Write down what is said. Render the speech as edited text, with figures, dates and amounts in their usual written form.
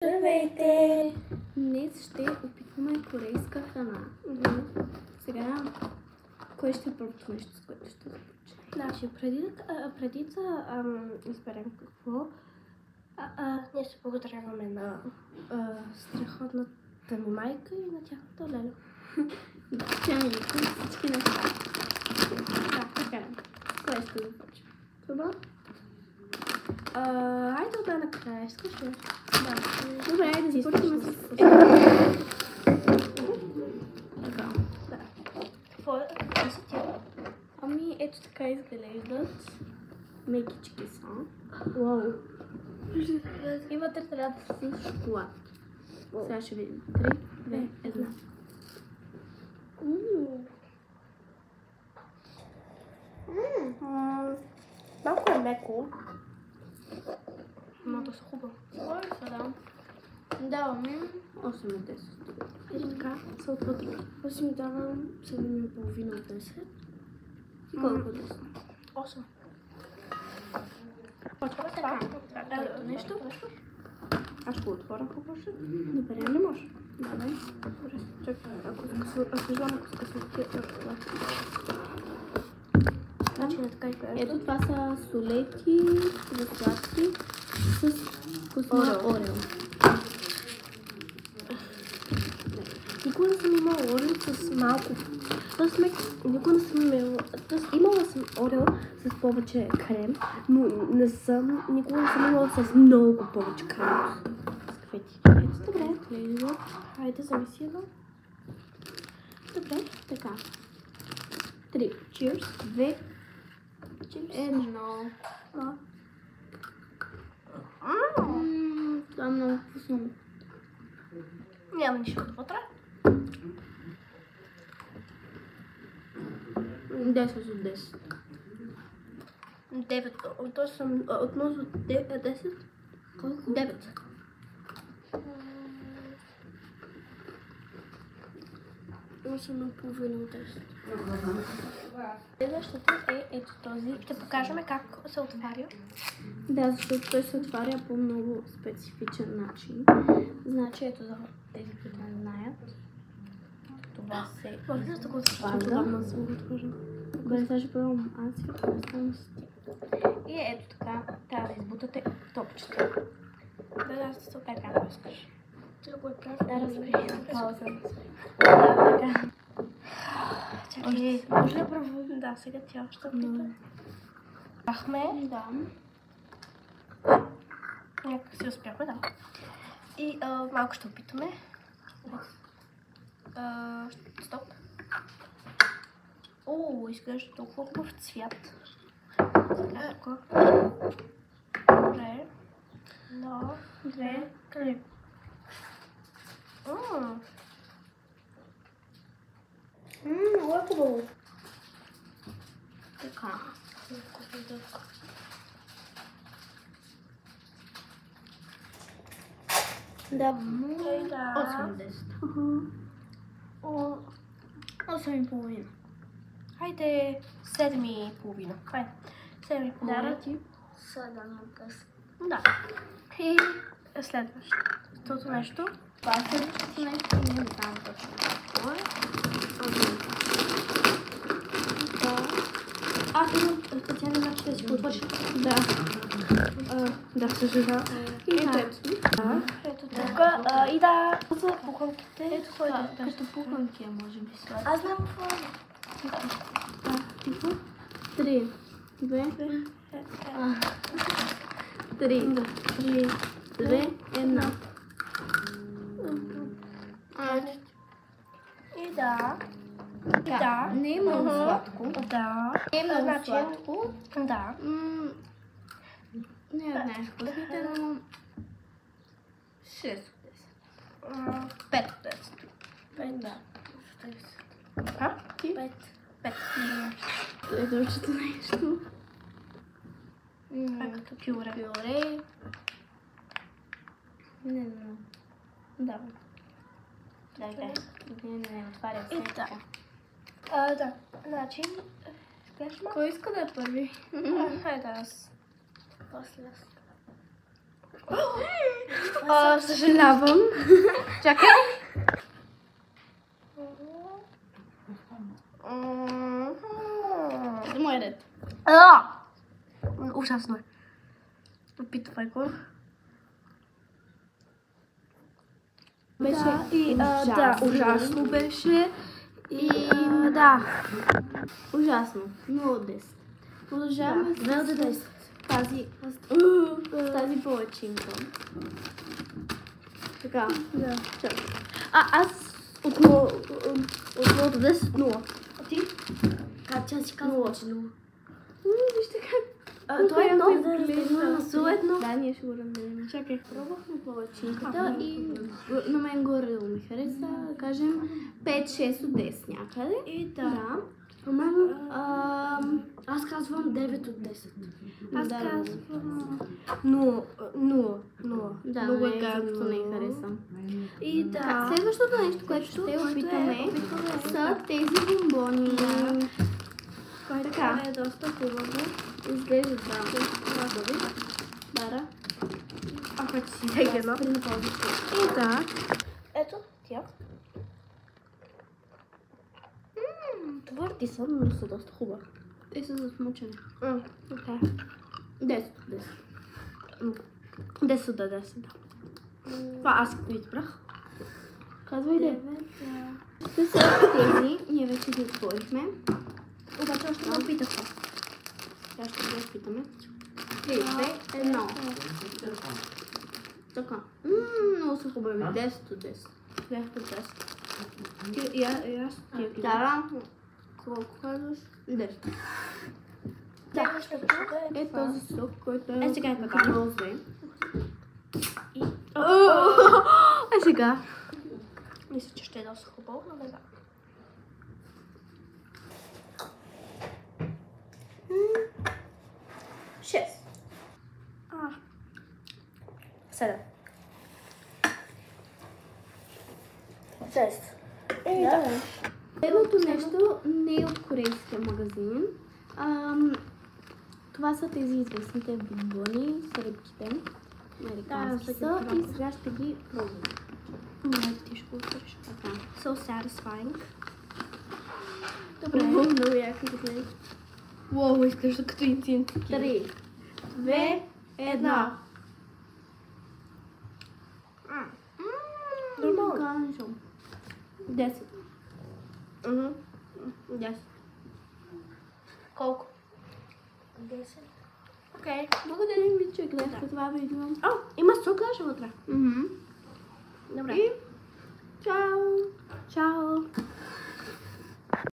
Здравейте! Днес ще опитваме корейска храна. Сега, кой ще е първото нещо, с което ще започне? Значи, преди да изберем какво, ние се благодаряваме на страхотната ми майка и на тяхната леля. Тя ми вика всички неща. Така. Кой ще започне? Това? Айде от най-накрая, искаш ли? Да. Добре, айде да започнем с... Така. Да. Какво е? Какво са тя? Ами, ето така изглеждат. Мекички са. Уау. И вътре трябва да са с шоколад. Сега ще видим. 3, 2, 1. Малко е леко. Но да са хубаво. Ой, сега. Даваме 8 от 10. Ето така, съответно. Аз ми давам 7,5 от 10. И колко 10? 8. Почва така. Нещо? Аз ще го отворя по-бързо. Добре, не може. Давай. Добре, чакай. Ако желам, ако скъсвам значи не така изглежда. Ето това са солети за сладки с вкусна орео. Никога не съм имала орео с малко. Никога не съм имала съм орео с повече крем, но никога не съм имала с много повече крем. С кафети. Ето добре. Хайде, зависи едно. Добре, Така. 3. cheers. 2. Cheers. 1. Това е много вкусно. Няма нищо вътре. 10 от 10. 9. Тоест съм относно 10. Колко? 9. Осем и половина от 10. Следващото е ето този. Ще покажем как се отваря. Да, защото той се отваря по много специфичен начин. Значи ето за тези, които не знаят. Това се Може да го отваря. отваря. Съм го отваря. Добре, сега ще пробвам аз и оставам с ти. И ето така, трябва да избутате топчета. Да, се така, ако искаш. Да, разбери. Пауза. Чакай, може да пробвам? Да, сега тя ще опита. Бахме. Да. Някак си успяхме, да. И малко ще опитаме. Стоп. О, изглежда толкова хубав цвят. Сега тук. Добре. 1, 2, 3. Много е хубаво. Така. Да. 8 от 10. 8 и половина. Хайде, 7,5. Хайде, 7,5. Да, ти? 7 от 10. Да. И следващото нещо. Това е следващото нещо, не знам точно какво е. Имам специален начин да си го отвърши. Да. Да, съжалявам. Ето тук. И да, за пуханките. Ето това. Като пуханки, може би сладко. Аз знам какво е. Тихо. 3, 2, 3, 2, 1. И да. Да. Не е много сладко. Да. Не е много сладко. Да. Не е най-вкусните, но 6 от 10. 5 от 10. 5, да. Ти? 5. Следващото нещо. Това е като пюре. Не знам. Да. Не, отваря се. И така. Да. Значи, гледаш малко? Кой иска да е първи? Хайде аз. После аз. Съжалявам. Чакай. Мой ред. Ужасно е. Опитвай го. Беше ужасно беше. И да. Ужасно. 0 от 10. Продължаваме с 2 от 10. тази палачинка. Така. Да. Чакай. Аз от 0 до 10, 0. А ти? Тя си казва, че 0. Вижте как. Това е много разделено. Да, ние ще го разделим. Чакай. Пробвахме палачинката и на мен горе ми хареса, да кажем 5-6 от 10 някъде. И да. Аз казвам 9 от 10. Аз казвам 0. Да, много е гадно, не харесам. И да. Следващото нещо, което ще опитаме, са тези бомбони. Така. Е доста хубаво. Изглежда Бара. Ако ти си всеки едно. И да. Ето тя. Твърди са, но са доста хубави. Те са за смучане. Така. 10 от 10. 10 от 10, да. Това аз избрах. Казвай де. Те са тези, ние вече ги отворихме. Обаче още не опитахме. Сега ще ги опитаме. 3, 2, 1. Така. Много са хубави. 10 от 10. 10 от 10. И аз ти я Да. Колко казваш? 10. Да. Е този сок, който е... Е, сега е така. Розе. Е, сега. Мисля, че ще е доста хубаво, но не да. Шест. 7. 6. Да. Следното нещо не е от корейския магазин. Това са тези известните бомбони с рибките. Американски са и сега ще ги пробвам. Ти ще го отвориш. Така. So satisfying. Добре. Много яко изглежда. Уау, изглежда като интимски. 3, 2, 1. Нормално. 10. 10. Колко? 10. Окей. Благодарим ви, че гледахте това видео. Има сок даже вътре. Добре. И чао! чао!